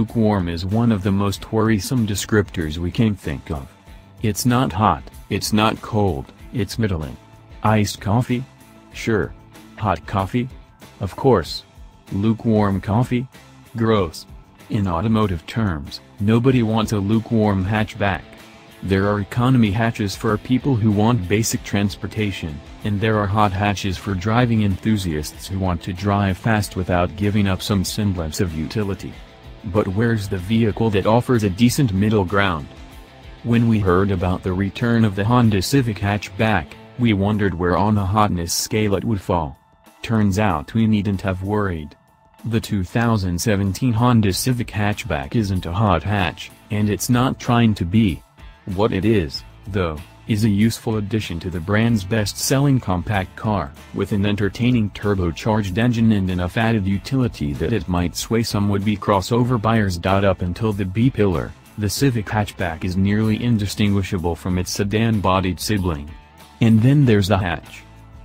lukewarm is one of the most worrisome descriptors we can think of. It's not hot, it's not cold, it's middling. Iced coffee? Sure. Hot coffee? Of course. Lukewarm coffee? Gross. In automotive terms, nobody wants a lukewarm hatchback. There are economy hatches for people who want basic transportation, and there are hot hatches for driving enthusiasts who want to drive fast without giving up some semblance of utility. But where's the vehicle that offers a decent middle ground? When we heard about the return of the Honda Civic Hatchback, we wondered where on the hotness scale it would fall. Turns out we needn't have worried. The 2017 Honda Civic Hatchback isn't a hot hatch, and it's not trying to be. What it is, though, is a useful addition to the brand's best-selling compact car, with an entertaining turbocharged engine and enough added utility that it might sway some would-be crossover buyers. Up until the B-pillar, the Civic Hatchback is nearly indistinguishable from its sedan-bodied sibling. And then there's the hatch.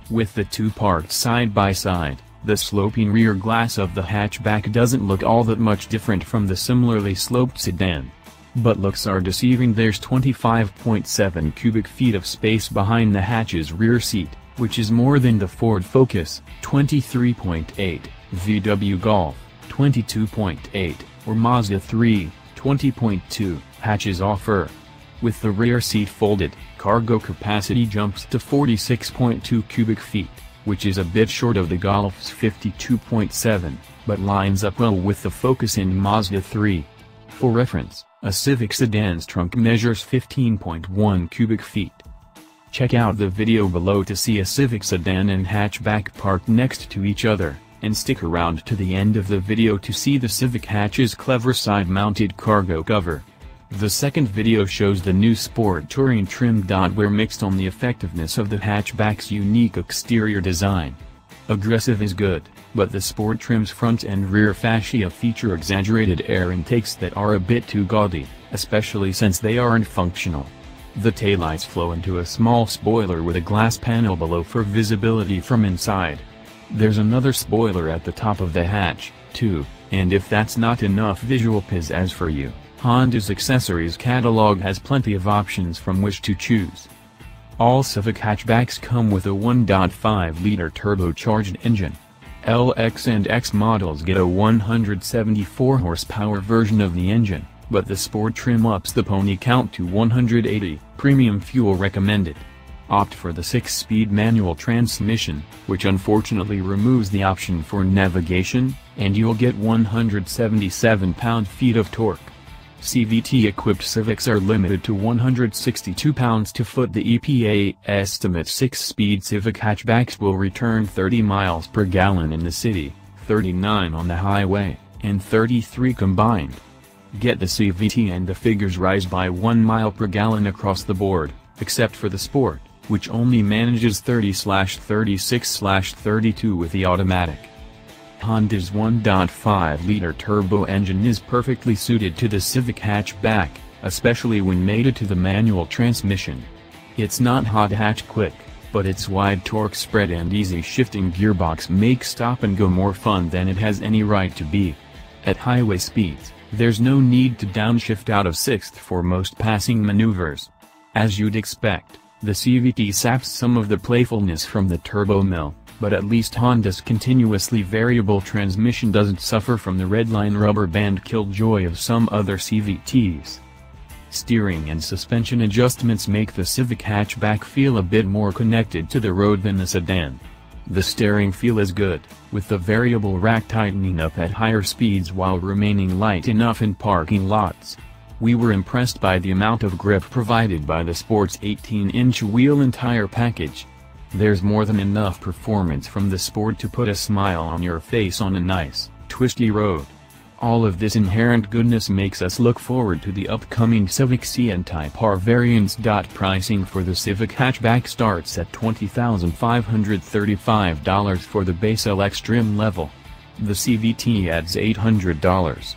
With the two parked side by side, the sloping rear glass of the hatchback doesn't look all that much different from the similarly sloped sedan. But looks are deceiving. There's 25.7 cubic feet of space behind the hatch's rear seat, which is more than the Ford Focus, 23.8, VW Golf, 22.8, or Mazda 3, 20.2, hatches offer. With the rear seat folded, cargo capacity jumps to 46.2 cubic feet, which is a bit short of the Golf's 52.7, but lines up well with the Focus and Mazda 3. For reference, a Civic sedan's trunk measures 15.1 cubic feet. Check out the video below to see a Civic sedan and hatchback parked next to each other, and stick around to the end of the video to see the Civic hatch's clever side-mounted cargo cover. The second video shows the new Sport Touring trim. We're mixed on the effectiveness of the hatchback's unique exterior design. Aggressive is good, but the Sport trim's front and rear fascia feature exaggerated air intakes that are a bit too gaudy, especially since they aren't functional. The taillights flow into a small spoiler with a glass panel below for visibility from inside. There's another spoiler at the top of the hatch, too, and if that's not enough visual pizzazz for you, Honda's accessories catalog has plenty of options from which to choose. All Civic hatchbacks come with a 1.5-liter turbocharged engine. LX and X models get a 174 horsepower version of the engine, but the Sport trim ups the pony count to 180, premium fuel recommended. Opt for the 6-speed manual transmission, which unfortunately removes the option for navigation, and you'll get 177 pound-feet of torque. CVT-equipped Civics are limited to 162 pounds-to-foot. The EPA estimates 6-speed Civic hatchbacks will return 30 miles per gallon in the city, 39 on the highway, and 33 combined. Get the CVT and the figures rise by 1 mile per gallon across the board, except for the Sport, which only manages 30/36/32 with the automatic. Honda's 1.5-liter turbo engine is perfectly suited to the Civic hatchback, especially when mated to the manual transmission. It's not hot hatch quick, but its wide torque spread and easy shifting gearbox make stop-and-go more fun than it has any right to be. At highway speeds, there's no need to downshift out of sixth for most passing maneuvers. As you'd expect, the CVT saps some of the playfulness from the turbo mill, but at least Honda's continuously variable transmission doesn't suffer from the redline rubber band killjoy of some other CVTs. Steering and suspension adjustments make the Civic hatchback feel a bit more connected to the road than the sedan. The steering feel is good, with the variable rack tightening up at higher speeds while remaining light enough in parking lots. We were impressed by the amount of grip provided by the Sport's 18-inch wheel and tire package. There's more than enough performance from the Sport to put a smile on your face on a nice, twisty road. All of this inherent goodness makes us look forward to the upcoming Civic C and Type R variants. Pricing for the Civic hatchback starts at $20,535 for the base LX trim level. The CVT adds $800.